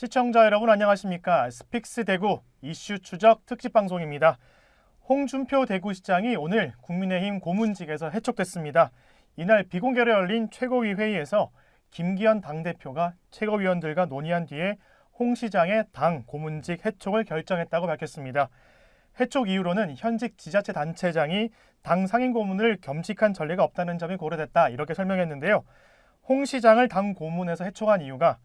시청자 여러분 안녕하십니까? 스픽스 대구 이슈 추적 특집 방송입니다. 홍준표 대구시장이 오늘 국민의힘 고문직에서 해촉됐습니다. 이날 비공개로 열린 최고위 회의에서 김기현 당대표가 최고위원들과 논의한 뒤에 홍 시장의 당 고문직 해촉을 결정했다고 밝혔습니다. 해촉 이유로는 현직 지자체 단체장이 당 상임 고문을 겸직한 전례가 없다는 점이 고려됐다, 이렇게 설명했는데요. 홍 시장을 당 고문에서 해촉한 이유가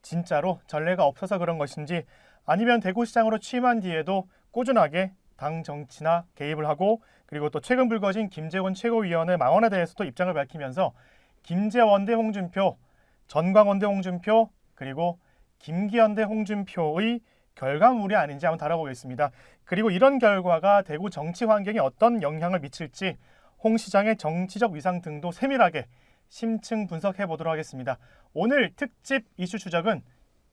진짜로 전례가 없어서 그런 것인지, 아니면 대구시장으로 취임한 뒤에도 꾸준하게 당 정치나 개입을 하고, 그리고 또 최근 불거진 김재원 최고위원의 망언에 대해서도 입장을 밝히면서 김재원 대 홍준표, 전광원 대 홍준표, 그리고 김기현 대 홍준표의 결과물이 아닌지 한번 다뤄보겠습니다. 그리고 이런 결과가 대구 정치 환경에 어떤 영향을 미칠지 홍 시장의 정치적 위상 등도 세밀하게 심층 분석해 보도록 하겠습니다. 오늘 특집 이슈 추적은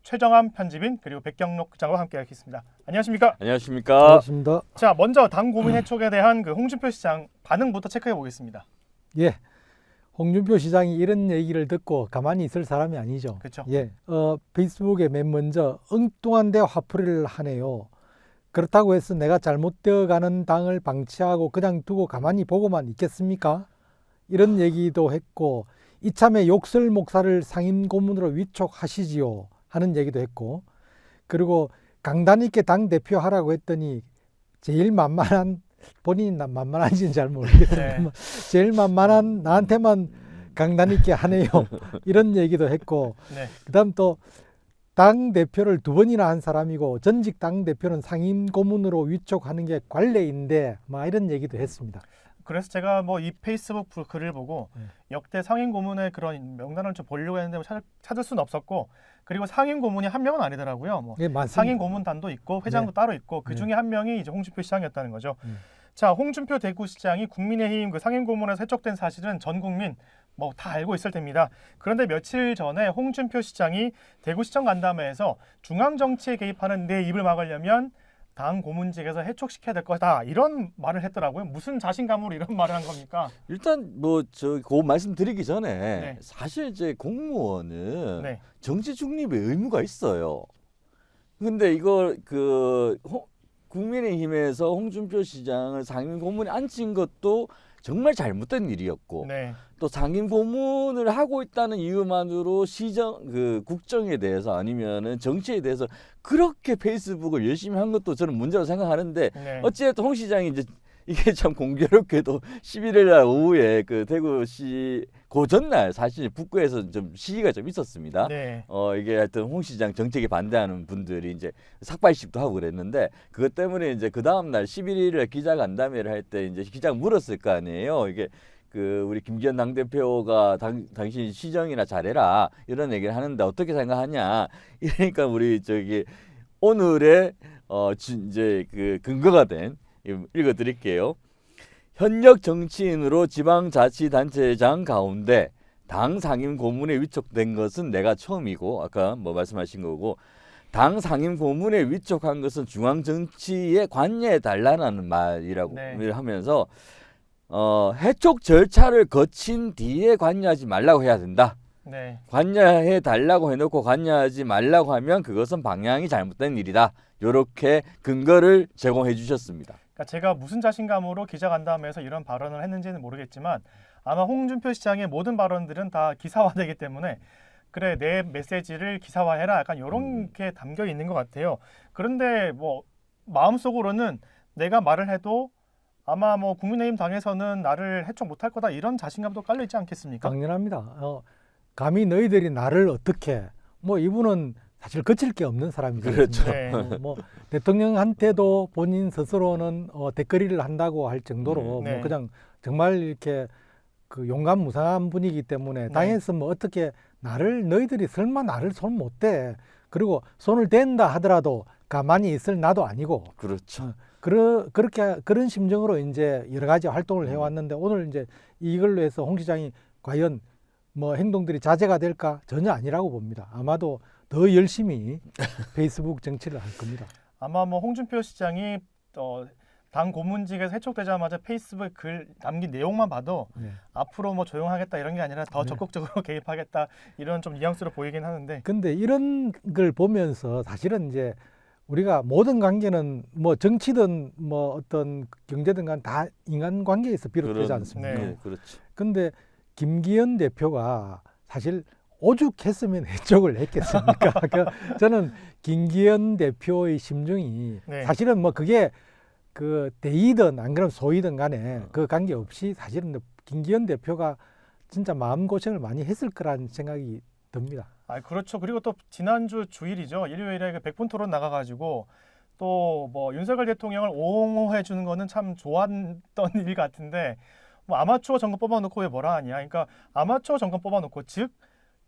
최정함 편집인 그리고 백경록 기자와 함께 하겠습니다. 안녕하십니까? 안녕하십니까? 반갑습니다. 자, 먼저 당 고문 해촉에 대한 그 홍준표 시장 반응부터 체크해 보겠습니다. 예, 홍준표 시장이 이런 얘기를 듣고 가만히 있을 사람이 아니죠. 그렇죠. 예, 페이스북에 맨 먼저 엉뚱한 데 화풀이를 하네요. 그렇다고 해서 내가 잘못되어가는 당을 방치하고 그냥 두고 가만히 보고만 있겠습니까? 이런 얘기도 했고, 이참에 욕설 목사를 상임 고문으로 위촉하시지요 하는 얘기도 했고, 그리고 강단 있게 당 대표 하라고 했더니 제일 만만한, 본인이 만만한지는 잘 모르겠지만 제일 만만한 나한테만 강단 있게 하네요 이런 얘기도 했고, 네. 그다음 또 당 대표를 두 번이나 한 사람이고 전직 당 대표는 상임 고문으로 위촉하는 게 관례인데 막 이런 얘기도 했습니다. 그래서 제가 뭐 이 페이스북 글을 보고 역대 상임 고문의 그런 명단을 좀 보려고 했는데 찾을 수는 없었고, 그리고 상임 고문이 한 명은 아니더라고요. 뭐 예, 맞습니다. 상임 고문단도 있고 회장도 네. 따로 있고, 그 중에 한 명이 이제 홍준표 시장이었다는 거죠. 자, 홍준표 대구시장이 국민의힘 그 상임 고문에서 해촉된 사실은 전 국민 뭐 다 알고 있을 텐니다. 그런데 며칠 전에 홍준표 시장이 대구시청 간담회에서 중앙 정치에 개입하는 내 입을 막으려면 당 고문직에서 해촉시켜야 될 거다, 이런 말을 했더라고요. 무슨 자신감으로 이런 말을 한 겁니까? 일단 그 말씀드리기 전에 네. 사실 이제 공무원은 네. 정치 중립의 의무가 있어요. 근데 이거 국민의힘에서 홍준표 시장을 상임 고문에 앉힌 것도 정말 잘못된 일이었고, 네. 또 상임 고문을 하고 있다는 이유만으로 국정에 대해서 아니면은 정치에 대해서 그렇게 페이스북을 열심히 한 것도 저는 문제라고 생각하는데, 네. 어찌됐든 홍 시장이 이제 이게 참 공교롭게도 11일 날 오후에 그 대구시 그 전날 사실 북구에서 좀 시위가 좀 있었습니다. 네. 이게 하여튼 홍 시장 정책에 반대하는 분들이 이제 삭발식도 하고 그랬는데, 그것 때문에 이제 그 다음 날 11일에 기자간담회를 할 때 이제 기자가 물었을 거 아니에요. 이게 우리 김기현 당대표가 당신 시정이나 잘해라 이런 얘기를 하는데 어떻게 생각하냐. 이러니까 우리 오늘의 이제 그 근거가 된, 읽어드릴게요. 현역 정치인으로 지방자치단체장 가운데 당 상임 고문에 위촉된 것은 내가 처음이고, 아까 뭐 말씀하신 거고, 당 상임 고문에 위촉한 것은 중앙 정치에 관여해 달라는 말이라고 하면서 해촉 절차를 거친 뒤에 관여하지 말라고 해야 된다. 네. 관여해 달라고 해놓고 관여하지 말라고 하면 그것은 방향이 잘못된 일이다. 이렇게 근거를 제공해 주셨습니다. 그러니까 제가 무슨 자신감으로 기자간담회에서 이런 발언을 했는지는 모르겠지만, 아마 홍준표 시장의 모든 발언들은 다 기사화되기 때문에 그래, 내 메시지를 기사화해라, 약간 이런 게 담겨 있는 것 같아요. 그런데 뭐 마음속으로는 내가 말을 해도 아마 뭐 국민의힘 당에서는 나를 해촉 못할 거다, 이런 자신감도 깔려 있지 않겠습니까? 당연합니다. 감히 너희들이 나를 어떻게, 뭐 이분은 사실 거칠 게 없는 사람이잖아요. 그렇죠. 네. 뭐 대통령한테도 본인 스스로는 대거리를 한다고 할 정도로 네. 뭐 그냥 정말 이렇게 그 용감무상한 분이기 때문에 당에서 뭐 어떻게 너희들이 설마 나를 손 못 대, 그리고 손을 댄다 하더라도 가만히 있을 나도 아니고, 그렇죠. 그런 심정으로 이제 여러 가지 활동을 해왔는데, 오늘 이제 이걸로 해서 홍 시장이 과연 뭐 행동들이 자제가 될까? 전혀 아니라고 봅니다. 아마도 더 열심히 페이스북 정치를 할 겁니다. 아마 뭐 홍준표 시장이 당 고문직에서 해촉되자마자 페이스북에 글 남긴 내용만 봐도 네. 앞으로 뭐 조용하겠다 이런 게 아니라 더 네. 적극적으로 개입하겠다 이런 좀 뉘앙스로 보이긴 하는데 근데 이런 걸 보면서 사실은 이제 우리가 모든 관계는 뭐 정치든 뭐 어떤 경제든 간 다 인간 관계에서 비롯되지 않습니까? 네. 네, 그렇죠. 근데 김기현 대표가 사실 오죽했으면 해촉을 했겠습니까? 저는 김기현 대표의 심정이 네. 사실은 뭐 그게 그 대이든 안 그러면 소이든 간에 그 관계 없이 사실은 김기현 대표가 진짜 마음고생을 많이 했을 거라는 생각이 듭니다. 아 그렇죠. 그리고 또 지난주 주일이죠. 일요일에 그 백분 토론 나가가지고 또 뭐 윤석열 대통령을 옹호해 주는 거는 참 좋았던 일 같은데 뭐 아마추어 정권 뽑아놓고 왜 뭐라 하냐. 그러니까 아마추어 정권 뽑아놓고 즉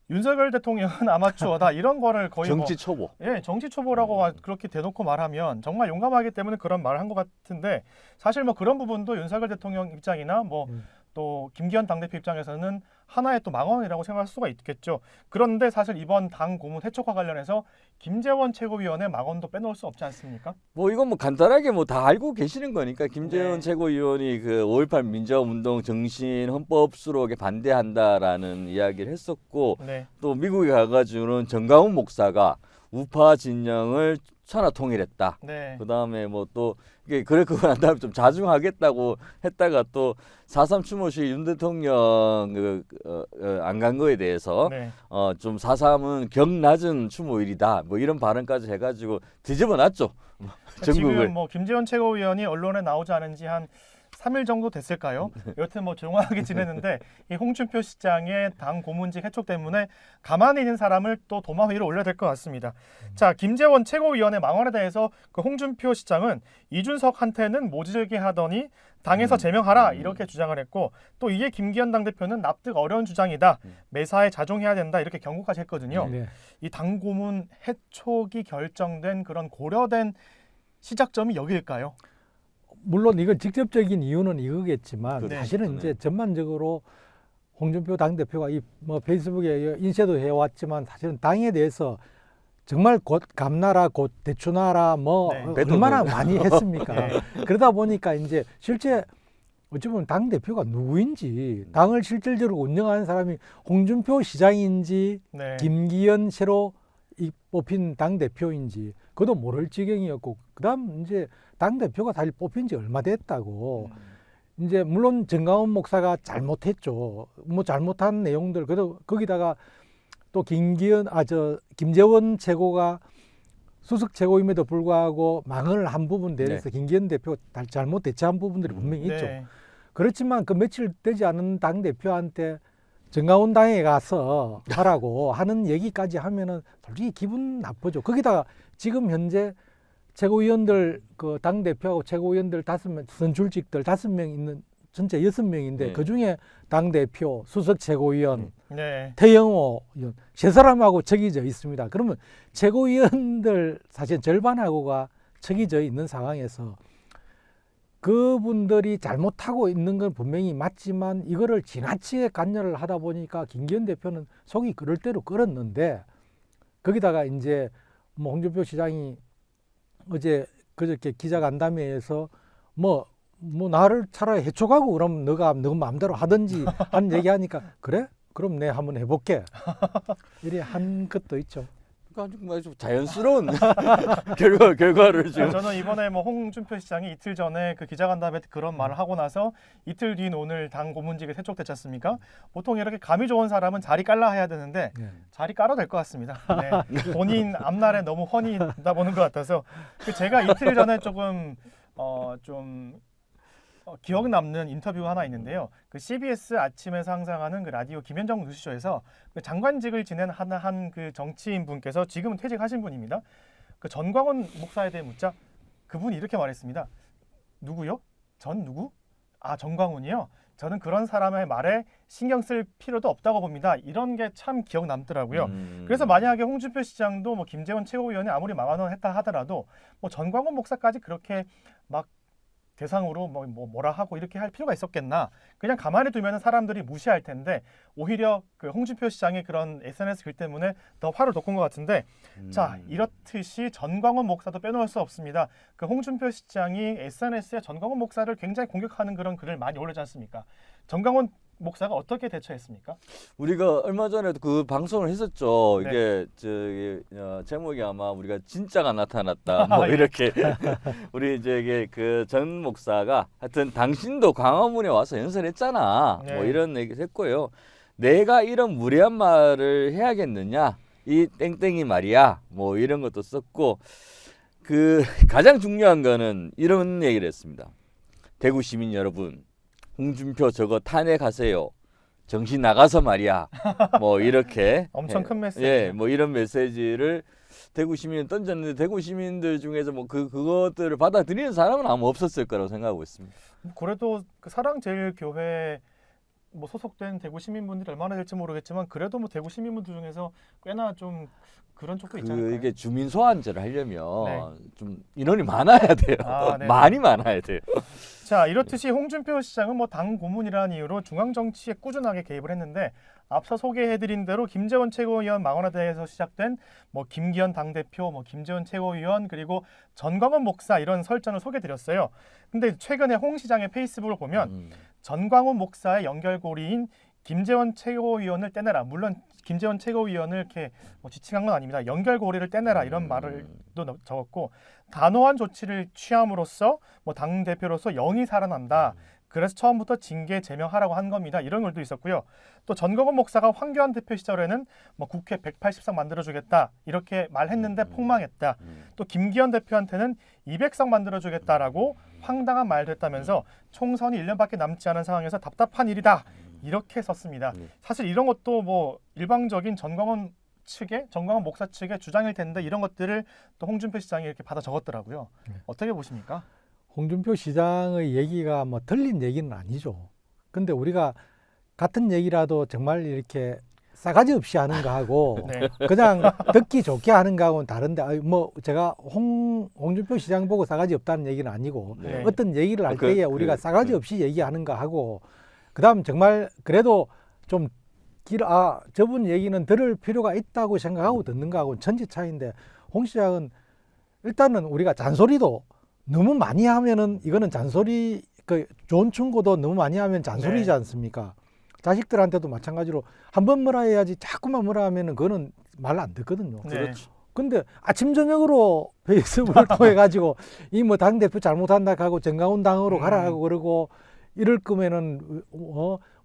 윤석열 대통령은 아마추어다 이런 거를 거의 정치 초보. 예, 정치 초보라고 그렇게 대놓고 말하면 정말 용감하기 때문에 그런 말을 한 것 같은데 사실 뭐 그런 부분도 윤석열 대통령 입장이나 뭐 또 김기현 당대표 입장에서는 하나의 또 망언이라고 생각할 수가 있겠죠. 그런데 사실 이번 당 고문 해촉과 관련해서 김재원 최고위원의 망언도 빼놓을 수 없지 않습니까? 뭐 이건 뭐 간단하게 뭐 다 알고 계시는 거니까 김재원 네. 최고위원이 그 5.18 민주화운동 정신 헌법 수록에 반대한다라는 이야기를 했었고 네. 또 미국에 가가지고는 정강훈 목사가 우파 진영을 천하 통일했다. 네. 그다음에 뭐 또 이게 그래 그거 난 다음에 좀 자중하겠다고 했다가 또 4.3 추모식 윤 대통령 안 간 거에 대해서 네. 좀 4.3은 격 낮은 추모일이다. 뭐 이런 발언까지 해가지고 뒤집어놨죠. 전국을. 지금 뭐 김재원 최고위원이 언론에 나오지 않은 지 한 3일 정도 됐을까요? 여튼 뭐 조용하게 지내는데 이 홍준표 시장의 당 고문직 해촉 때문에 가만히 있는 사람을 또 도마 위로 올려야 될 것 같습니다. 자, 김재원 최고위원의 망언에 대해서 그 홍준표 시장은 이준석한테는 모질게 하더니 당에서 제명하라 이렇게 주장을 했고 또 이게 김기현 당대표는 납득 어려운 주장이다. 매사에 자중해야 된다 이렇게 경고까지 했거든요. 네. 이 당 고문 해촉이 결정된 그런 고려된 시작점이 여기일까요? 물론 이거 직접적인 이유는 이거겠지만 네. 사실은 이제 전반적으로 홍준표 당대표가 이 뭐 페이스북에 인쇄도 해왔지만 사실은 당에 대해서 정말 곧 감나라 곧 대추나라 뭐 네. 얼마나 많이 했습니까? 네. 그러다 보니까 이제 실제 어찌 보면 당 대표가 누구인지 당을 실질적으로 운영하는 사람이 홍준표 시장인지 네. 김기현 새로 뽑힌 당 대표인지 그것도 모를 지경이었고 그다음 이제 당 대표가 사실 뽑힌 지 얼마 됐다고 이제 물론 정강훈 목사가 잘못했죠. 뭐 잘못한 내용들 그래도 거기다가 또 김재원 최고가 수석 최고임에도 불구하고 망언을 한 부분 대해서 김기현 대표가 잘못 대처한 부분들이 분명히 있죠. 네. 그렇지만 그 며칠 되지 않은 당 대표한테 정강훈 당에 가서 하라고 하는 얘기까지 하면은 솔직히 기분 나쁘죠. 거기다가 지금 현재 최고위원들 그 당 대표하고 최고위원들 5명 선출직들 5명 있는 전체 6명인데 네. 그 중에 당 대표, 수석 최고위원, 네. 태영호 의원 세 사람하고 척이져 있습니다. 그러면 최고위원들 사실 절반하고가 척이져 있는 상황에서 그분들이 잘못하고 있는 건 분명히 맞지만 이거를 지나치게 간여를 하다 보니까 김기현 대표는 속이 그럴 대로 끓었는데 거기다가 이제 뭐 홍준표 시장이 어제 그저께 기자간담회에서 뭐 나를 차라리 해촉하고 그럼 너가 너 마음대로 하든지 하는 얘기하니까 그래? 그럼 내 한번 해볼게. 이래 한 것도 있죠. 그러니까 좀 자연스러운 결과를 지금. 저는 이번에 뭐 홍준표 시장이 이틀 전에 그 기자간담회 때 그런 말을 하고 나서 이틀 뒤인 오늘 당 고문직에 해촉됐지 않습니까? 보통 이렇게 감이 좋은 사람은 자리 깔라 해야 되는데 네. 자리 깔아도 될 것 같습니다. 네. 본인 앞날에 너무 훤히 나보는 것 같아서 제가 이틀 전에 조금 좀 기억 남는 인터뷰가 하나 있는데요. 그 CBS 아침에서 항상 하는 그 라디오 김현정 뉴스쇼에서 그 장관직을 지낸 한 그 정치인 분께서 지금은 퇴직하신 분입니다. 그 전광훈 목사에 대해 묻자 그분이 이렇게 말했습니다. 누구요? 전 누구? 아 전광훈이요? 저는 그런 사람의 말에 신경 쓸 필요도 없다고 봅니다. 이런 게 참 기억 남더라고요. 그래서 만약에 홍준표 시장도 뭐 김재원 최고위원이 아무리 망언을 했다 하더라도 뭐 전광훈 목사까지 그렇게 막 대상으로 뭐라 하고 이렇게 할 필요가 있었겠나? 그냥 가만히 두면 사람들이 무시할 텐데 오히려 그 홍준표 시장의 그런 SNS 글 때문에 더 화를 돋군 것 같은데 자 이렇듯이 전광훈 목사도 빼놓을 수 없습니다. 그 홍준표 시장이 SNS에 전광훈 목사를 굉장히 공격하는 그런 글을 많이 올리지 않습니까? 전광훈 목사가 어떻게 대처했습니까? 우리가 얼마 전에도 그 방송을 했었죠. 네. 이게 저기 제목이 아마 우리가 진짜가 나타났다 뭐 이렇게 우리 이제 이게 그 전 목사가 하여튼 당신도 광화문에 와서 연설했잖아. 네. 뭐 이런 얘기를 했고요. 내가 이런 무례한 말을 해야겠느냐? 이 땡땡이 말이야. 뭐 이런 것도 썼고 그 가장 중요한 거는 이런 얘기를 했습니다. 대구 시민 여러분. 홍준표 저거 탄핵하세요. 정신 나가서 말이야. 뭐 이렇게 엄청 큰 메시지. 예, 뭐 이런 메시지를 대구 시민에 던졌는데 대구 시민들 중에서 뭐 그것들을 받아들이는 사람은 아마 없었을 거라고 생각하고 있습니다. 그래도 그 사랑제일교회 뭐 소속된 대구 시민분들이 얼마나 될지 모르겠지만 그래도 뭐 대구 시민분들 중에서 꽤나 좀 그런 쪽도 있지 않을까요? 이게 주민 소환제를 하려면 네. 좀 인원이 많아야 돼요. 아, 네. 많이 많아야 돼요. 자 이렇듯이 홍준표 시장은 뭐 당 고문이라는 이유로 중앙 정치에 꾸준하게 개입을 했는데 앞서 소개해드린 대로 김재원 최고위원 망언화대에서 시작된 뭐 김기현 당대표, 뭐 김재원 최고위원 그리고 전광훈 목사 이런 설전을 소개드렸어요. 근데 최근에 홍 시장의 페이스북을 보면 전광훈 목사의 연결고리인 김재원 최고위원을 떼내라. 물론 김재원 최고위원을 이렇게 뭐 지칭한 건 아닙니다. 연결고리를 떼내라 이런 말을 또 적었고 단호한 조치를 취함으로써 뭐 당 대표로서 영이 살아난다. 그래서 처음부터 징계 제명하라고 한 겁니다. 이런 글도 있었고요. 또 전광훈 목사가 황교안 대표 시절에는 뭐 국회 180석 만들어주겠다 이렇게 말했는데 폭망했다. 또 김기현 대표한테는 200석 만들어주겠다라고 황당한 말도 했다면서 총선이 1년밖에 남지 않은 상황에서 답답한 일이다. 이렇게 썼습니다. 사실 이런 것도 뭐 일방적인 전광훈 목사 측의 주장일 텐데 이런 것들을 또 홍준표 시장이 이렇게 받아 적었더라고요. 어떻게 보십니까? 홍준표 시장의 얘기가 뭐 틀린 얘기는 아니죠. 근데 우리가 같은 얘기라도 정말 이렇게 싸가지 없이 하는 거하고 네. 그냥 듣기 좋게 하는 거하고는 다른데 뭐 제가 홍준표 시장 보고 싸가지 없다는 얘기는 아니고 네. 어떤 얘기를 할 때에 우리가 싸가지 없이 얘기하는 거하고 그다음 정말 그래도 좀 저분 얘기는 들을 필요가 있다고 생각하고 듣는 거하고는 천지 차이인데 홍 시장은 일단은 우리가 잔소리도 너무 많이 하면은 이거는 잔소리 좋은 충고도 너무 많이 하면 잔소리지 않습니까? 자식들한테도 마찬가지로 한 번 뭐라 해야지 자꾸만 뭐라 하면은 그거는 말 안 듣거든요. 네. 그렇죠. 근데 아침 저녁으로 페이스북을 통해 가지고 이 뭐 당 대표 잘못한다 하고 정강훈 당으로 가라 하고 그러고 이럴 거면은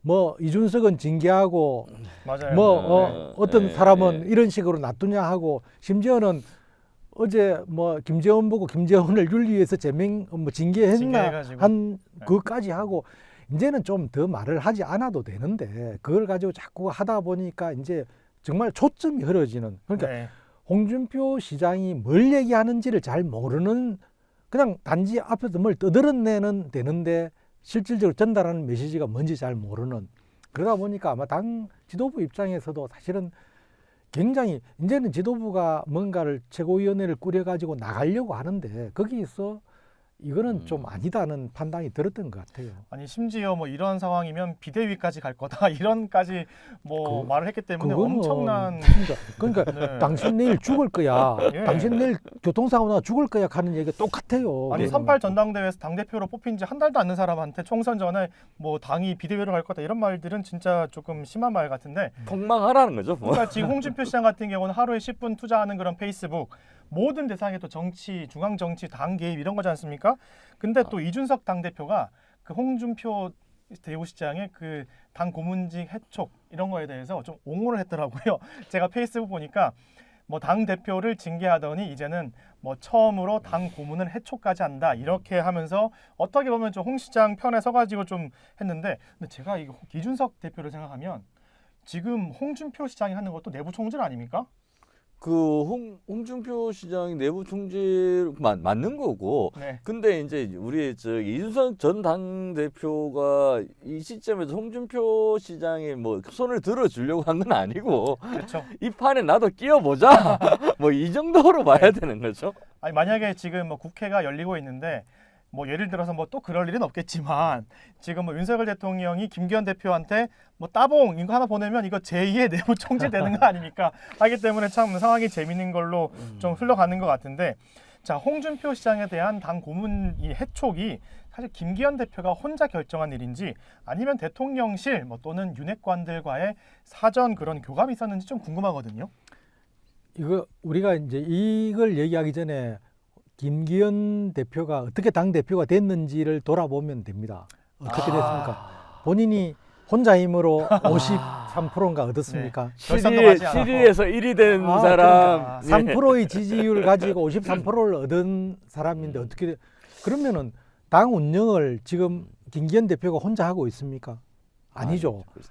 뭐 이준석은 징계하고 맞아요. 어떤 사람은 이런 식으로 놔두냐 하고 심지어는 어제 뭐 김재원 보고 김재원을 윤리위에서 징계했나 징계해가지고. 한 그까지 하고 이제는 좀 더 말을 하지 않아도 되는데 그걸 가지고 자꾸 하다 보니까 이제 정말 초점이 흐려지는 그러니까 네. 홍준표 시장이 뭘 얘기하는지를 잘 모르는 그냥 단지 앞에서 뭘 떠들어내는 되는데 실질적으로 전달하는 메시지가 뭔지 잘 모르는 그러다 보니까 아마 당 지도부 입장에서도 사실은 굉장히 이제는 지도부가 뭔가를 최고위원회를 꾸려가지고 나가려고 하는데 거기서 이거는 좀 아니다는 판단이 들었던 것 같아요. 아니 심지어 뭐 이런 상황이면 비대위까지 갈 거다 이런까지 뭐 말을 했기 때문에 엄청난 진짜 그러니까 네. 당신 내일 죽을 거야. 예. 당신 내일 교통사고 나 죽을 거야 하는 얘기가 똑같아요. 아니 38 전당대회에서 당 대표로 뽑힌 지 한 달도 안 된 사람한테 총선 전에 뭐 당이 비대위로 갈 거다 이런 말들은 진짜 조금 심한 말 같은데 폭망하라는 거죠. 뭐. 그러니까 지금 홍준표 시장 같은 경우는 하루에 10분 투자하는 그런 페이스북 모든 대상에 또 정치, 중앙 정치, 당 개입 이런 거지 않습니까? 근데 또 이준석 당 대표가 그 홍준표 대구시장의 그 당 고문직 해촉 이런 거에 대해서 좀 옹호를 했더라고요. 제가 페이스북 보니까 뭐 당 대표를 징계하더니 이제는 뭐 처음으로 당 고문을 해촉까지 한다 이렇게 하면서 어떻게 보면 좀 홍 시장 편에 서가지고 좀 했는데 근데 제가 이거 이준석 대표를 생각하면 지금 홍준표 시장이 하는 것도 내부 총질 아닙니까? 그 홍준표 시장이 내부 총질 맞는 거고. 네. 근데 이제 우리 이준석 전 당 대표가 이 시점에서 홍준표 시장이 뭐 손을 들어주려고 한 건 아니고 그렇죠. 이 판에 나도 끼어보자. 뭐 이 정도로 봐야 되는 거죠. 아니 만약에 지금 뭐 국회가 열리고 있는데 뭐 예를 들어서 뭐 또 그럴 일은 없겠지만 지금 뭐 윤석열 대통령이 김기현 대표한테 뭐 따봉 이거 하나 보내면 이거 제2의 내부 총질 되는 거 아닙니까? 하기 때문에 참 상황이 재밌는 걸로 좀 흘러가는 것 같은데, 자, 홍준표 시장에 대한 당 고문 이 해촉이 사실 김기현 대표가 혼자 결정한 일인지 아니면 대통령실 뭐 또는 윤핵관들과의 사전 그런 교감이 있었는지 좀 궁금하거든요. 이거 우리가 이제 이걸 얘기하기 전에 김기현 대표가 어떻게 당 대표가 됐는지를 돌아보면 됩니다. 어떻게 됐습니까? 본인이 혼자 힘으로 53%인가 얻었습니까? 결선도 가지 않았고. 7위에서 1위 된 아, 사람. 그러니까. 3%의 지지율 가지고 53%를 얻은 사람인데 어떻게 그러면은 당 운영을 지금 김기현 대표가 혼자 하고 있습니까? 아니죠. 그렇죠.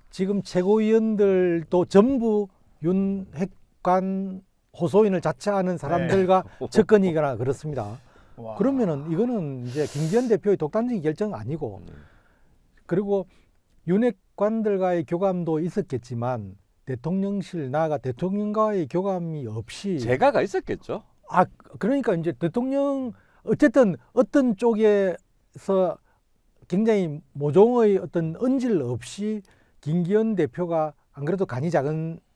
지금 최고위원들도 전부 윤핵관 호소인을 자처하는 사람들과 접근이거나 그렇습니다. 와. 그러면은 이거는 이제 김기현 대표의 독단적인 결정 아니고, 그리고 윤핵관들과의 교감도 있었겠지만 대통령실 나아가 대통령과의 교감이 없이 제가가 있었겠죠. 그러니까 이제 대통령 어쨌든 어떤 쪽에서 굉장히 모종의 어떤 언질 없이 김기현 대표가 안 그래도 간이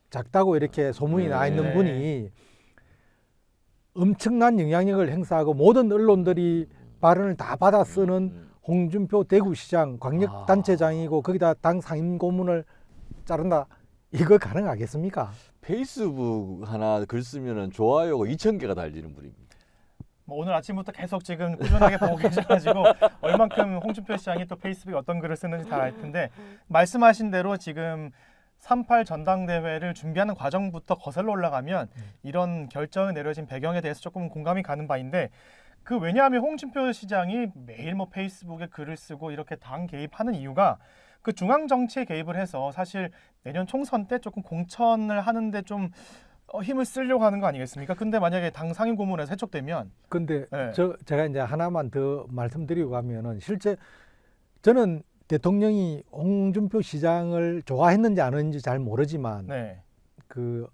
작다고 이렇게 소문이 나 있는 네. 분이 엄청난 영향력을 행사하고 모든 언론들이 발언을 다 받아 쓰는 홍준표 대구시장 광역단체장이고 거기다 당 상임고문을 자른다. 이거 가능하겠습니까? 페이스북 하나 글 쓰면은 좋아요가 2,000개가 달리는 분입니다. 뭐 오늘 아침부터 계속 지금 꾸준하게 보고 계셔가지고 얼만큼 홍준표 시장이 또 페이스북에 어떤 글을 쓰는지 다 알 텐데, 말씀하신 대로 지금 3.8 전당대회를 준비하는 과정부터 거슬러 올라가면 이런 결정이 내려진 배경에 대해서 조금 공감이 가는 바인데, 그 왜냐하면 홍준표 시장이 매일 뭐 페이스북에 글을 쓰고 이렇게 당 개입하는 이유가 그 중앙 정치에 개입을 해서 사실 내년 총선 때 조금 공천을 하는데 좀 힘을 쓰려고 하는 거 아니겠습니까? 근데 만약에 당 상임고문에서 해촉되면, 근데 네. 제가 이제 하나만 더 말씀드리고 가면은 실제 저는 대통령이 홍준표 시장을 좋아했는지 안 했는지 잘 모르지만 네. 그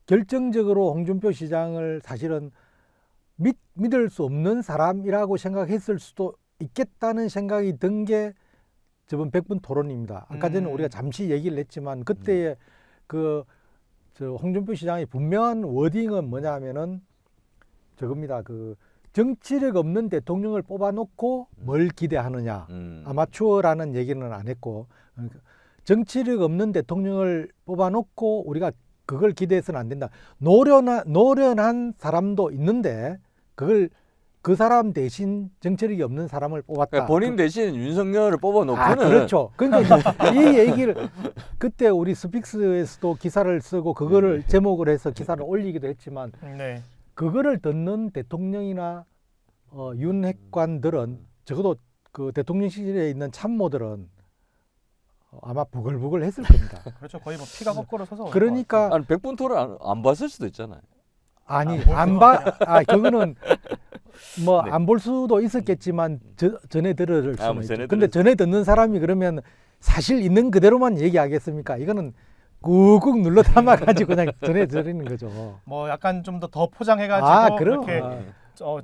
결정적으로 홍준표 시장을 사실은 믿을 수 없는 사람이라고 생각했을 수도 있겠다는 생각이 든 게 저번 100분 토론입니다. 아까 전에 우리가 잠시 얘기를 했지만 그때의 저 홍준표 시장의 분명한 워딩은 뭐냐면은 저겁니다. 그 정치력 없는 대통령을 뽑아놓고 뭘 기대하느냐. 아마추어라는 얘기는 안 했고, 정치력 없는 대통령을 뽑아놓고 우리가 그걸 기대해서는 안 된다. 노련한 사람도 있는데 그걸 그 사람 대신 정치력이 없는 사람을 뽑았다. 그러니까 본인 대신 윤석열을 뽑아놓고는 그렇죠. 그러니까 이 얘기를 그때 우리 스픽스에서도 기사를 쓰고 그거를 제목을 해서 기사를 올리기도 했지만, 네. 그거를 듣는 대통령이나 윤핵관들은 적어도 그 대통령실에 있는 참모들은 아마 부글부글 했을 겁니다. 그렇죠. 거의 뭐 피가 거꾸로 서서. 그러니까 아니 100분 토론 안 봤을 수도 있잖아요. 그거는 뭐 네. 안 볼 수도 있었겠지만 전해 들을 수는 뭐 있죠. 전해 근데 들을 전해 듣는 사람이 그러면 사실 있는 그대로만 얘기하겠습니까? 이거는 꾹꾹 눌러 담아 가지고 그냥 전해 드리는 거죠. 뭐 약간 좀 더 포장해가지고 그럼. 이렇게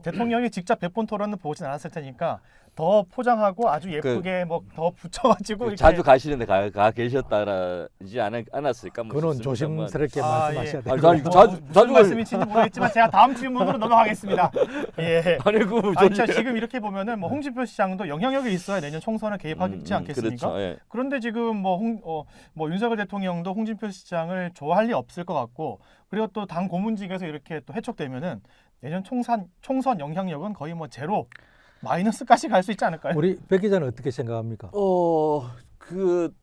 대통령이 직접 100분 토론을 보진 않았을 테니까 더 포장하고 아주 예쁘게 뭐 더 붙여가지고 이렇게. 자주 가시는데 가 계셨다지 않았을까? 뭐 그건 싶습니다만. 조심스럽게 말씀하셔야 돼요. 아니, 자주 무슨 말씀이신지 모르겠지만 제가 다음 질문으로 넘어가겠습니다. 예. 아니 그 자, 지금 이렇게 보면은 뭐 홍준표 시장도 영향력이 있어야 내년 총선에 개입하지 않겠습니까? 그렇죠. 예. 그런데 지금 뭐 윤석열 대통령도 홍준표 시장을 좋아할 리 없을 것 같고, 그리고 또 당 고문직에서 이렇게 또 해촉되면은 내년 총선 영향력은 거의 뭐 제로 마이너스까지 갈 수 있지 않을까요? 우리 백 기자는 어떻게 생각합니까? 그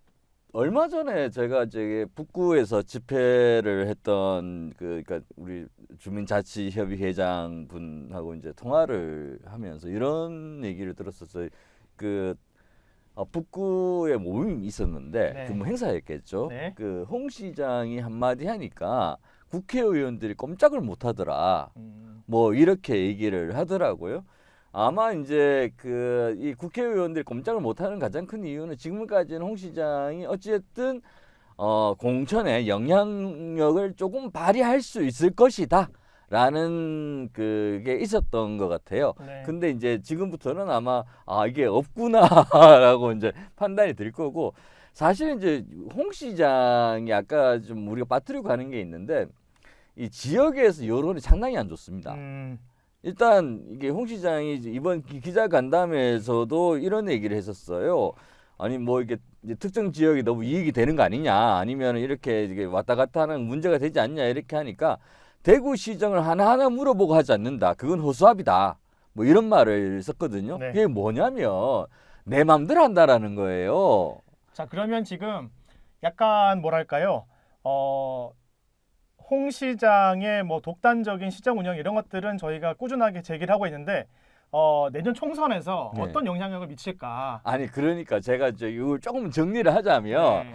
얼마 전에 제가 저기 북구에서 집회를 했던 그러니까 우리 주민자치협의 회장 분하고 이제 통화를 하면서 이런 얘기를 들었었어요. 그 북구에 모임이 있었는데 네. 그 뭐 행사였겠죠. 네. 그 홍 시장이 한마디 하니까 국회의원들이 꼼짝을 못 하더라. 뭐 이렇게 얘기를 하더라고요. 아마 이제 그 이 국회의원들이 꼼짝을 못하는 가장 큰 이유는 지금까지는 홍 시장이 어찌됐든 공천에 영향력을 조금 발휘할 수 있을 것이다 라는 그게 있었던 것 같아요. 네. 근데 이제 지금부터는 아마 이게 없구나라고 이제 판단이 될 거고, 사실 이제 홍 시장이 아까 좀 우리가 빠뜨리고 가는 게 있는데, 이 지역에서 여론이 상당히 안 좋습니다. 일단 이게 홍 시장이 이번 기자간담회에서도 이런 얘기를 했었어요. 아니 뭐 이게 이제 특정 지역이 너무 이익이 되는 거 아니냐, 아니면 이게 왔다 갔다 하는 문제가 되지 않냐, 이렇게 하니까 대구 시정을 하나하나 물어보고 하지 않는다. 그건 허수아비다. 뭐 이런 말을 썼거든요. 네. 그게 뭐냐면 내 맘대로 한다라는 거예요. 자, 그러면 지금 약간 뭐랄까요? 홍 시장의 뭐 독단적인 시정 운영 이런 것들은 저희가 꾸준하게 제기를 하고 있는데 내년 총선에서 네. 어떤 영향력을 미칠까? 아니 그러니까 제가 이걸 조금 정리를 하자면 네.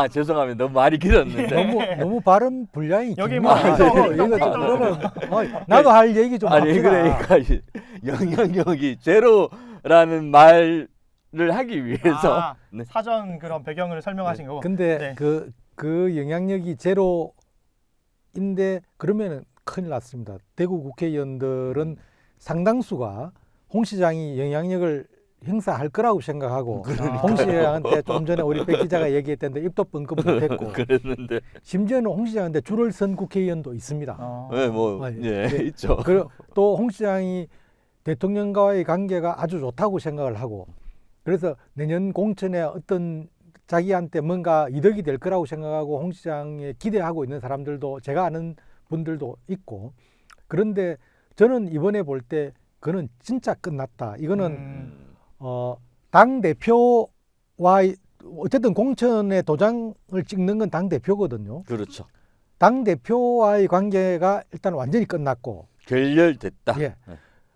죄송합니다. 너무 말이 길었는데. 너무 발음 분량이 여기 깁니다. 뭐 이거 좀 그러면 나도 할 얘기 좀 아니 합시다. 그러니까 영향력이 제로라는 말을 하기 위해서 네. 사전 그런 배경을 설명하신 거고. 근데 네. 그 영향력이 제로인데 그러면은 큰일 났습니다. 대구 국회의원들은 상당수가 홍 시장이 영향력을 행사할 거라고 생각하고 홍 시장한테 좀 전에 우리 백 기자가 얘기했던데 입도 뻥끗 못했고 그랬는데 심지어는 홍 시장한테 줄을 선 국회의원도 있습니다. 네, 뭐 예. 있죠. 그리고 또 홍 시장이 대통령과의 관계가 아주 좋다고 생각을 하고 그래서 내년 공천에 어떤 자기한테 뭔가 이득이 될 거라고 생각하고 홍 시장에 기대하고 있는 사람들도 제가 아는 분들도 있고 그런데 저는 이번에 볼 때 그거는 진짜 끝났다. 이거는 당 대표와 어쨌든 공천에 도장을 찍는 건 당 대표거든요. 그렇죠. 당 대표와의 관계가 일단 완전히 끝났고 결렬됐다. 예.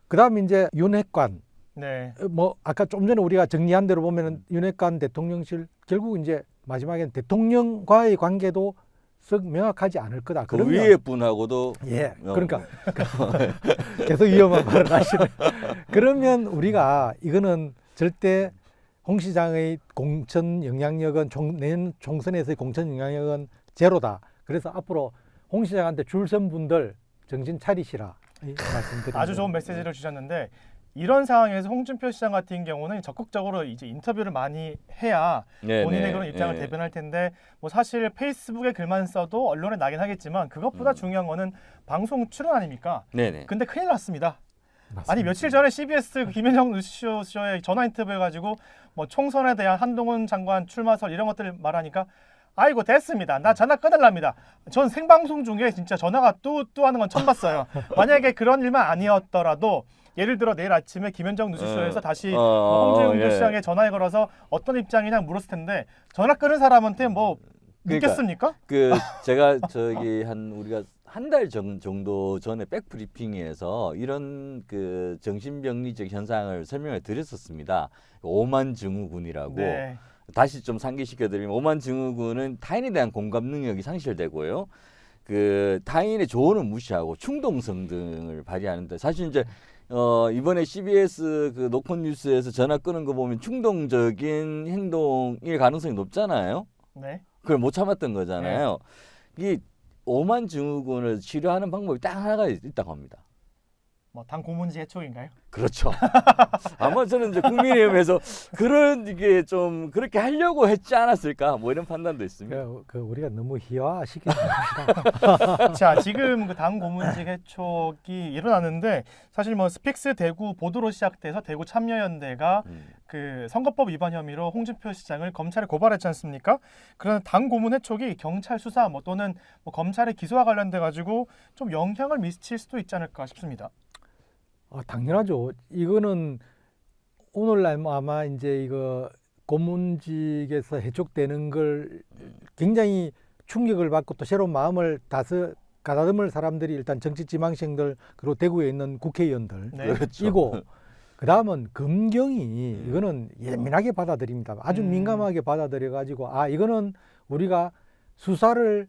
그다음 이제 윤핵관 네. 뭐 아까 좀 전에 우리가 정리한 대로 보면은 윤핵관 대통령실 결국 이제 마지막에는 대통령과의 관계도 썩 명확하지 않을 거다. 그 그러면 위에 분하고도 예. 그러니까 계속 위험한 말을 하시네. 그러면 우리가 이거는 절대 홍 시장의 공천 영향력은 내년 총선에서의 공천 영향력은 제로다. 그래서 앞으로 홍 시장한테 줄 선 분들 정신 차리시라 이 말씀드립니다. 아주 좋은 메시지를 주셨는데 이런 상황에서 홍준표 시장 같은 경우는 적극적으로 이제 인터뷰를 많이 해야 본인의 그런 입장을 대변할 텐데 뭐 사실 페이스북에 글만 써도 언론에 나긴 하겠지만 그것보다 중요한 거는 방송 출연 아닙니까? 네네. 근데 큰일 났습니다. 맞습니다. 아니 며칠 전에 CBS 김현정 뉴스쇼에 전화 인터뷰해가지고 뭐 총선에 대한 한동훈 장관 출마설 이런 것들 말하니까 아이고 됐습니다. 나 전화 끊을랍니다. 전 생방송 중에 진짜 전화가 뚜뚜 하는 건 처음 봤어요. 만약에 그런 일만 아니었더라도 예를 들어 내일 아침에 김현정 뉴스쇼에서 다시 홍준표 시장에 전화에 걸어서 어떤 입장이냐 물었을 텐데 전화 끊은 사람한테 뭐 믿겠습니까? 제가 우리가 한 달 정도 전에 백브리핑에서 이런 그 정신병리적 현상을 설명을 드렸었습니다. 오만 증후군이라고. 네. 다시 좀 상기시켜드리면 오만 증후군은 타인에 대한 공감 능력이 상실되고요. 그 타인의 조언을 무시하고 충동성 등을 발휘하는데 사실 이제 이번에 CBS 그 노컷 뉴스에서 전화 끄는 거 보면 충동적인 행동일 가능성이 높잖아요. 네. 그걸 못 참았던 거잖아요. 이 오만 증후군을 치료하는 방법이 딱 하나가 있다고 합니다. 뭐 당 고문지 해촉인가요? 그렇죠. 아마 저는 이제 국민의힘에서 이게 좀 그렇게 하려고 했지 않았을까 뭐 이런 판단도 있습니다. 우리가 너무 희화시키지 맙시다. 자, 지금 그 당 고문직 해촉이 일어났는데 사실 뭐 스픽스 대구 보도로 시작돼서 대구 참여연대가 그 선거법 위반 혐의로 홍준표 시장을 검찰에 고발했지 않습니까? 그런 당 고문 해촉이 경찰 수사 뭐 또는 뭐 검찰의 기소와 관련돼 가지고 좀 영향을 미칠 수도 있지 않을까 싶습니다. 당연하죠. 이거는 오늘날 아마 이제 이거 고문직에서 해촉되는 걸 굉장히 충격을 받고 또 새로운 마음을 가다듬을 사람들이 일단 정치지망생들 그리고 대구에 있는 국회의원들 네. 그렇죠. 이고 그다음은 검경이 이거는 예민하게 받아들입니다. 아주 민감하게 받아들여 가지고 이거는 우리가 수사를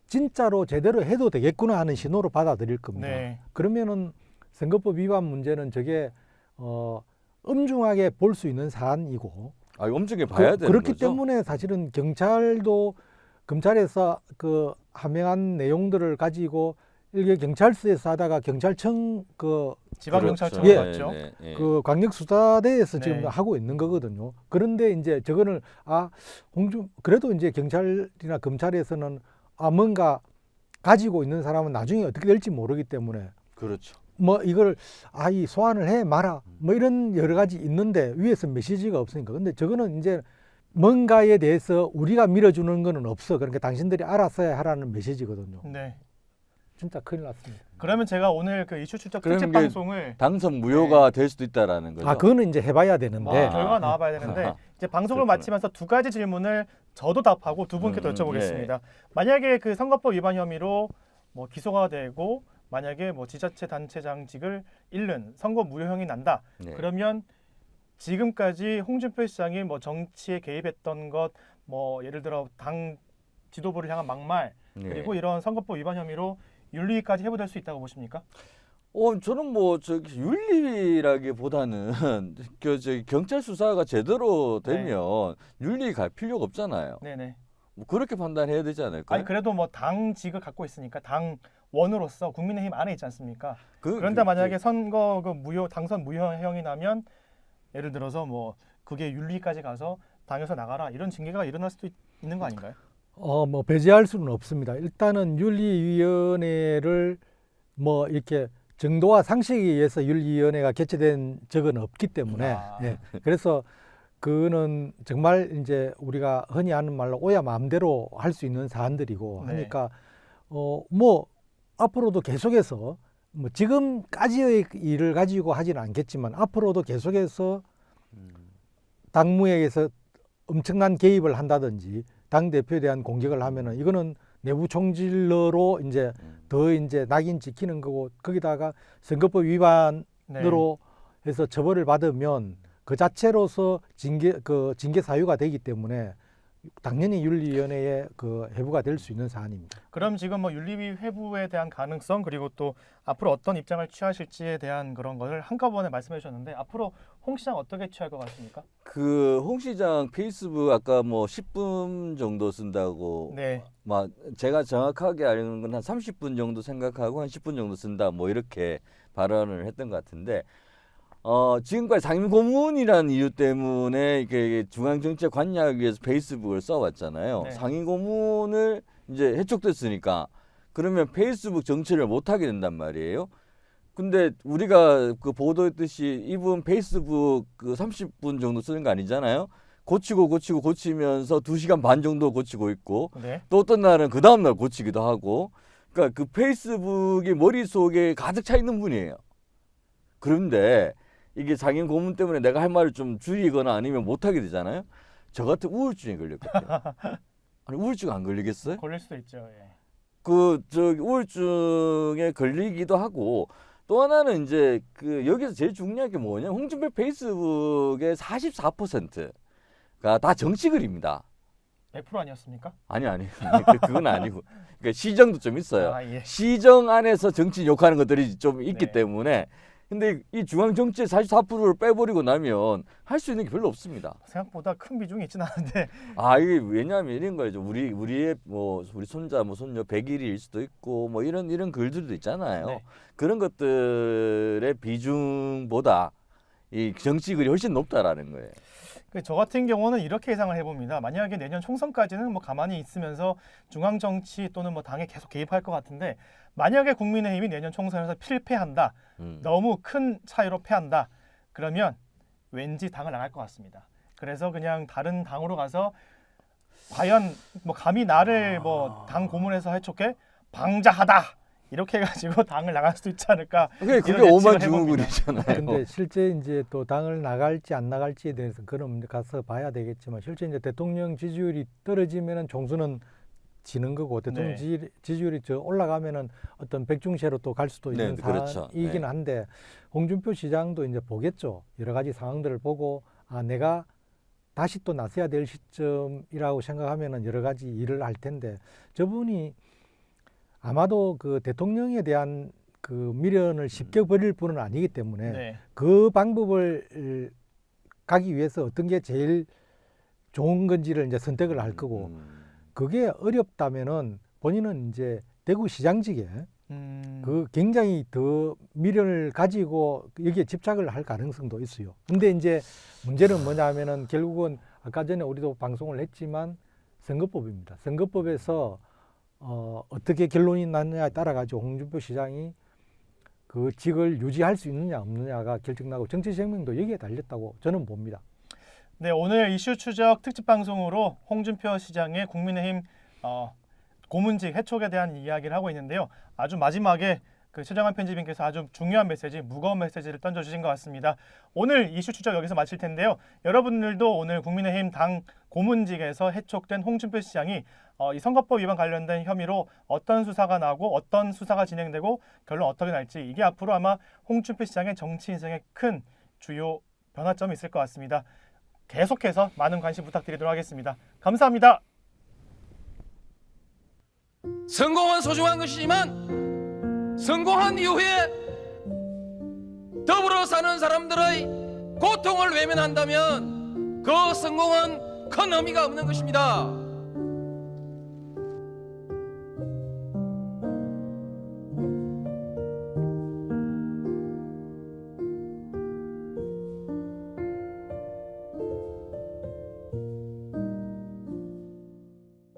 진짜로 제대로 해도 되겠구나 하는 신호로 받아들일 겁니다. 네. 그러면은 선거법 위반 문제는 저게 엄중하게 볼 수 있는 사안이고 엄중하게 봐야 되는 그렇기 거죠. 때문에 사실은 경찰도 검찰에서 그 함명한 내용들을 가지고 이게 경찰서에서 하다가 경찰청 그 지방경찰청 예. 맞죠? 네, 네. 그 광역수사대에서 네. 지금 하고 있는 거거든요. 그런데 이제 저거는 그래도 이제 경찰이나 검찰에서는 뭔가 가지고 있는 사람은 나중에 어떻게 될지 모르기 때문에 그렇죠. 뭐 이걸 이 소환을 해 마라 뭐 이런 여러 가지 있는데 위에서 메시지가 없으니까. 근데 저거는 이제 뭔가에 대해서 우리가 밀어주는 거는 없어. 그러니까 당신들이 알아서야 하라는 메시지거든요. 네. 진짜 큰일 났습니다. 그러면 제가 오늘 그 이슈 추적 그럼 특집 이게 방송을 당선 무효가 될 수도 있다라는 거죠. 그거는 이제 해봐야 되는데 아. 결과가 나와봐야 되는데 이제 방송을 그렇구나. 마치면서 두 가지 질문을 저도 답하고 두 분께도 여쭤보겠습니다. 네. 만약에 그 선거법 위반 혐의로 뭐 기소가 되고 만약에 뭐 지자체 단체장직을 잃는 선거 무효형이 난다. 네. 그러면 지금까지 홍준표 시장이 뭐 정치에 개입했던 것, 뭐 예를 들어 당 지도부를 향한 막말 네. 그리고 이런 선거법 위반 혐의로 윤리까지 해부될 수 있다고 보십니까? 저는 뭐 저기 윤리라기보다는 저기 경찰 수사가 제대로 되면 윤리 갈 필요가 없잖아요. 네네. 뭐 그렇게 판단해야 되지 않을까요? 아니 그래도 뭐 당직을 갖고 있으니까 당원으로서 국민의힘 안에 있지 않습니까? 그런데 그 만약에 선거 그 당선 무효형이 나면 예를 들어서 뭐 그게 윤리까지 가서 당에서 나가라 이런 징계가 일어날 수도 있는 거 아닌가요? 뭐 배제할 수는 없습니다. 일단은 윤리위원회를 뭐 이렇게 정도와 상식에 의해서 윤리위원회가 개최된 적은 없기 때문에 예. 그래서 그거는 정말 이제 우리가 흔히 하는 말로 오야 마음대로 할 수 있는 사안들이고 네. 하니까 뭐 앞으로도 계속해서 뭐 지금까지의 일을 가지고 하지는 않겠지만 앞으로도 계속해서 당무에서 엄청난 개입을 한다든지 당 대표에 대한 공격을 하면은 이거는 내부 총질러로 이제 더 이제 낙인 찍히는 거고 거기다가 선거법 위반으로 네. 해서 처벌을 받으면 그 자체로서 징계 사유가 되기 때문에 당연히 윤리위원회에 그 회부가 될 수 있는 사안입니다. 그럼 지금 뭐 윤리위 회부에 대한 가능성 그리고 또 앞으로 어떤 입장을 취하실지에 대한 그런 것을 한꺼번에 말씀해 주셨는데 앞으로 홍 시장 어떻게 취할 것 같습니까? 홍 시장 페이스북 아까 뭐 10분 정도 쓴다고 네. 막 제가 정확하게 알는 건 한 30분 정도 생각하고 한 10분 정도 쓴다 뭐 이렇게 발언을 했던 것 같은데 지금까지 상임고문이라는 이유 때문에 이게 중앙정치관여하기 위해서 페이스북을 써왔잖아요. 네. 상임고문을 이제 해촉됐으니까 그러면 페이스북 정치를 못하게 된단 말이에요. 근데 우리가 그 보도했듯이 이분 페이스북 그 30분 정도 쓰는 거 아니잖아요. 고치면서 2시간 반 정도 고치고 있고 네. 또 어떤 날은 그 다음날 고치기도 하고 그러니까 그 페이스북이 머릿속에 가득 차 있는 분이에요. 그런데 이게 상임 고문 때문에 내가 할 말을 좀 줄이거나 아니면 못하게 되잖아요. 저 같은 우울증에 걸렸거든요. 아니 우울증 안 걸리겠어요? 걸릴 수도 있죠. 예. 우울증에 걸리기도 하고 또 하나는 이제 여기서 제일 중요한 게 뭐냐? 홍준표 페이스북의 44%가 다 정치글입니다. 100% 아니었습니까? 아니 그건 아니고 그러니까 시정도 좀 있어요. 예. 시정 안에서 정치 욕하는 것들이 좀 있기 네. 때문에 근데 이 중앙 정치의 44%를 빼버리고 나면 할 수 있는 게 별로 없습니다. 생각보다 큰 비중이 있지는 않은데 이게 왜냐하면 이런 거죠. 우리의 뭐 우리 손자 뭐 손녀 100일일 수도 있고 뭐 이런 글들도 있잖아요. 네. 그런 것들의 비중보다 이 정치글이 훨씬 높다라는 거예요. 저 같은 경우는 이렇게 예상을 해봅니다. 만약에 내년 총선까지는 뭐 가만히 있으면서 중앙 정치 또는 뭐 당에 계속 개입할 것 같은데 만약에 국민의힘이 내년 총선에서 필패한다, 너무 큰 차이로 패한다, 그러면 왠지 당을 나갈 것 같습니다. 그래서 그냥 다른 당으로 가서 과연 뭐 감히 나를 뭐 당 고문해서 해촉해 방자하다 이렇게 해가지고 당을 나갈 수도 있지 않을까. 그게 이런 오만 예측을 해봅니다. 중후군이잖아요. 근데 실제 이제 또 당을 나갈지 안 나갈지에 대해서 그럼 가서 봐야 되겠지만 실제 이제 대통령 지지율이 떨어지면은 총선은 지는 거고 대통령 네. 지지율이 올라가면은 어떤 백중세로 또 갈 수도 있는 네, 그렇죠. 상황이긴 네. 한데 홍준표 시장도 이제 보겠죠. 여러 가지 상황들을 보고 내가 다시 또 나서야 될 시점이라고 생각하면은 여러 가지 일을 할 텐데 저분이 아마도 그 대통령에 대한 그 미련을 쉽게 버릴 분은 아니기 때문에 네. 그 방법을 가기 위해서 어떤 게 제일 좋은 건지를 이제 선택을 할 거고 그게 어렵다면은 본인은 이제 대구시장직에 그 굉장히 더 미련을 가지고 여기에 집착을 할 가능성도 있어요. 근데 이제 문제는 뭐냐면은 결국은 아까 전에 우리도 방송을 했지만 선거법입니다. 선거법에서 어떻게 결론이 났느냐에 따라 가지고 홍준표 시장이 그 직을 유지할 수 있느냐 없느냐가 결정나고 정치 생명도 여기에 달렸다고 저는 봅니다. 네, 오늘 이슈 추적 특집 방송으로 홍준표 시장의 국민의힘 고문직 해촉에 대한 이야기를 하고 있는데요. 아주 마지막에 그 최정환 편집인께서 아주 중요한 메시지, 무거운 메시지를 던져주신 것 같습니다. 오늘 이슈 추적 여기서 마칠 텐데요. 여러분들도 오늘 국민의힘 당 고문직에서 해촉된 홍준표 시장이 이 선거법 위반 관련된 혐의로 어떤 수사가 나고 어떤 수사가 진행되고 결론 어떻게 날지 이게 앞으로 아마 홍준표 시장의 정치 인생의 큰 주요 변화점이 있을 것 같습니다. 계속해서 많은 관심 부탁드리도록 하겠습니다. 감사합니다. 성공은 소중한 것이지만 성공한 이후에 더불어 사는 사람들의 고통을 외면한다면 그 성공은 큰 의미가 없는 것입니다.